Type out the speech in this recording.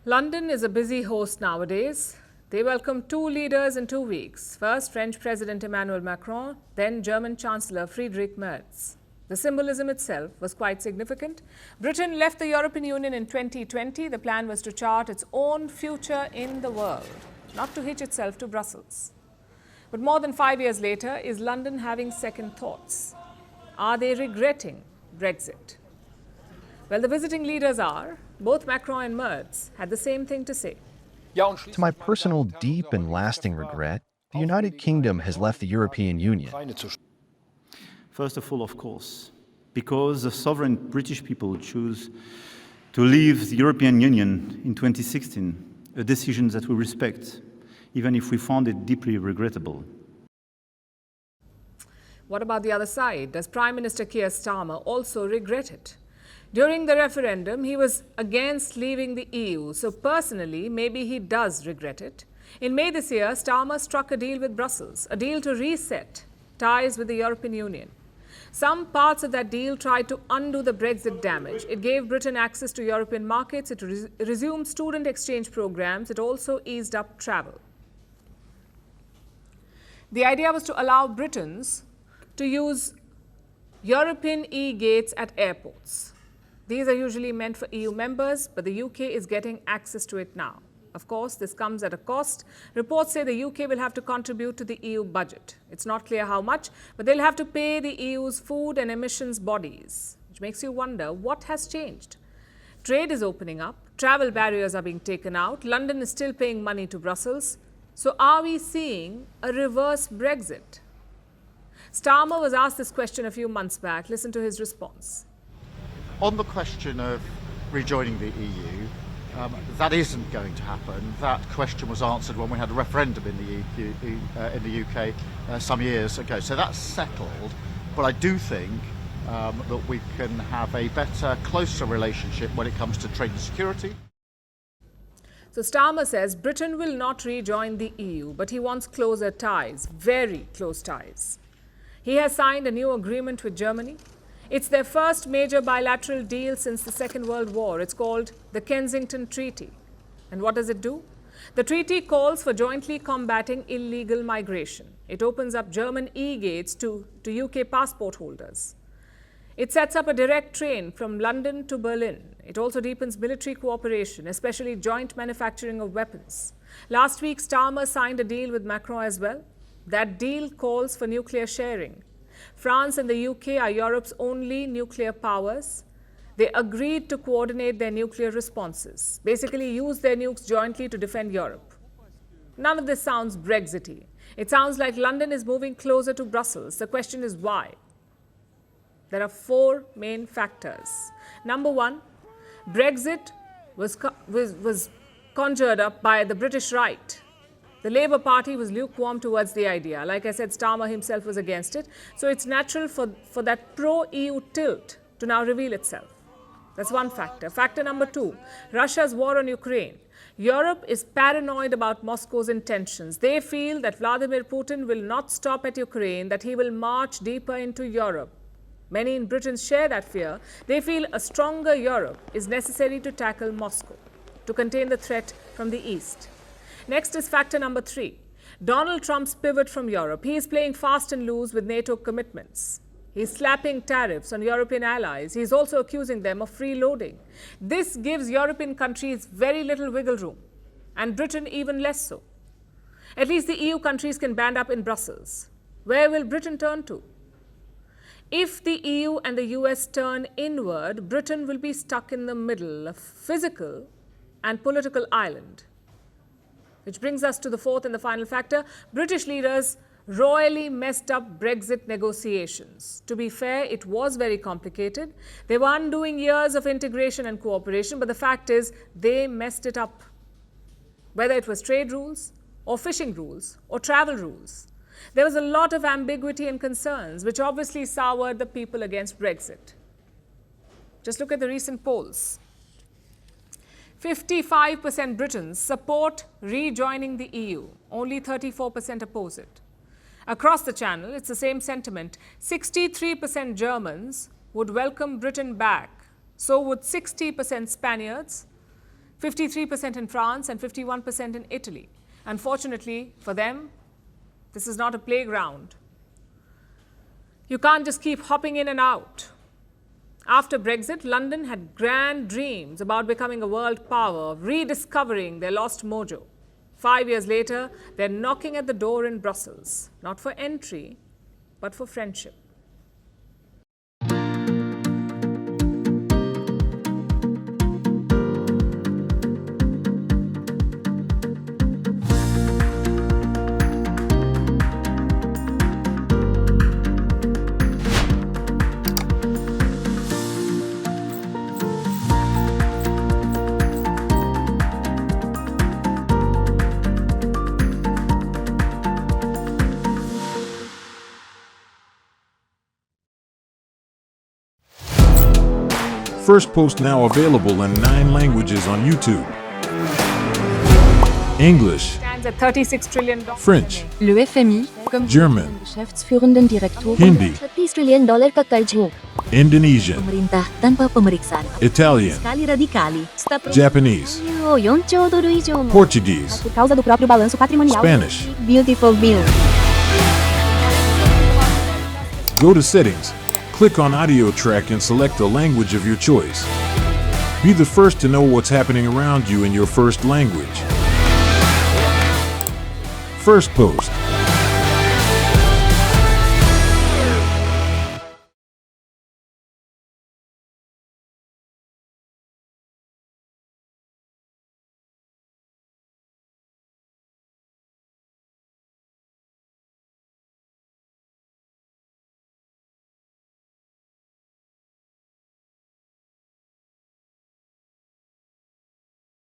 London is a busy host nowadays. They welcomed two leaders in 2 weeks. First, French President Emmanuel Macron, then German Chancellor Friedrich Merz. The symbolism itself was quite significant. Britain left the European Union in 2020. The plan was to chart its own future in the world, not to hitch itself to Brussels. But more than 5 years later, is London having second thoughts? Are they regretting Brexit? Well, the visiting leaders are. Both Macron and Merz had the same thing to say. To my personal deep and lasting regret, the United Kingdom has left the European Union. First of all, of course, because the sovereign British people choose to leave the European Union in 2016, a decision that we respect, even if we found it deeply regrettable. What about the other side? Does Prime Minister Keir Starmer also regret it? During the referendum, he was against leaving the EU, so personally, maybe he does regret it. In May this year, Starmer struck a deal with Brussels, a deal to reset ties with the European Union. Some parts of that deal tried to undo the Brexit damage. It gave Britain access to European markets, it resumed student exchange programs, it also eased up travel. The idea was to allow Britons to use European e-gates at airports. These are usually meant for EU members, but the UK is getting access to it now. Of course, this comes at a cost. Reports say the UK will have to contribute to the EU budget. It's not clear how much, but they'll have to pay the EU's food and emissions bodies, which makes you wonder what has changed. Trade is opening up, travel barriers are being taken out, London is still paying money to Brussels. So are we seeing a reverse Brexit? Starmer was asked this question a few months back. Listen to his response. On the question of rejoining the EU, that isn't going to happen. That question was answered when we had a referendum in the UK some years ago. So that's settled. But I do think that we can have a better, closer relationship when it comes to trade and security. So Starmer says Britain will not rejoin the EU, but he wants closer ties, very close ties. He has signed a new agreement with Germany. It's their first major bilateral deal since the Second World War. It's called the Kensington Treaty. And what does it do? The treaty calls for jointly combating illegal migration. It opens up German e-gates to UK passport holders. It sets up a direct train from London to Berlin. It also deepens military cooperation, especially joint manufacturing of weapons. Last week, Starmer signed a deal with Macron as well. That deal calls for nuclear sharing. France and the UK are Europe's only nuclear powers. They agreed to coordinate their nuclear responses, basically use their nukes jointly to defend Europe. None of this sounds Brexity. It sounds like London is moving closer to Brussels. The question is why? There are 4 main factors. Number 1, Brexit was conjured up by the British right. The Labour Party was lukewarm towards the idea. Like I said, Starmer himself was against it. So it's natural for that pro-EU tilt to now reveal itself. That's one factor. Factor number 2, Russia's war on Ukraine. Europe is paranoid about Moscow's intentions. They feel that Vladimir Putin will not stop at Ukraine, that he will march deeper into Europe. Many in Britain share that fear. They feel a stronger Europe is necessary to tackle Moscow, to contain the threat from the east. Next is factor number 3, Donald Trump's pivot from Europe. He is playing fast and loose with NATO commitments. He's slapping tariffs on European allies. He's also accusing them of freeloading. This gives European countries very little wiggle room, and Britain even less so. At least the EU countries can band up in Brussels. Where will Britain turn to? If the EU and the US turn inward, Britain will be stuck in the middle, a physical and political island. Which brings us to the 4th and the final factor. British leaders royally messed up Brexit negotiations. To be fair, it was very complicated. They were undoing years of integration and cooperation, but the fact is they messed it up. Whether it was trade rules, or fishing rules, or travel rules. There was a lot of ambiguity and concerns, which obviously soured the people against Brexit. Just look at the recent polls. 55% Britons support rejoining the EU. Only 34% oppose it. Across the channel, it's the same sentiment. 63% Germans would welcome Britain back. So would 60% Spaniards, 53% in France and 51% in Italy. Unfortunately for them, this is not a playground. You can't just keep hopping in and out. After Brexit, London had grand dreams about becoming a world power, rediscovering their lost mojo. 5 years later, they're knocking at the door in Brussels, not for entry, but for friendship. Firstpost now available in 9 languages on YouTube. English, Stands at $36 trillion. French, Le FMI, comme German, Geschäftsführenden Direktor Hindi, $30 trillion ka tayo. Indonesian, Pemerintah tanpa pemeriksaan. Italian, Sekali radikali. Japanese, 4 兆ドル以上も Portuguese, por causa do próprio balanço patrimonial. Spanish. Beautiful bill. Go to Settings, click on Audio Track and select a language of your choice. Be the first to know what's happening around you in your first language. Firstpost.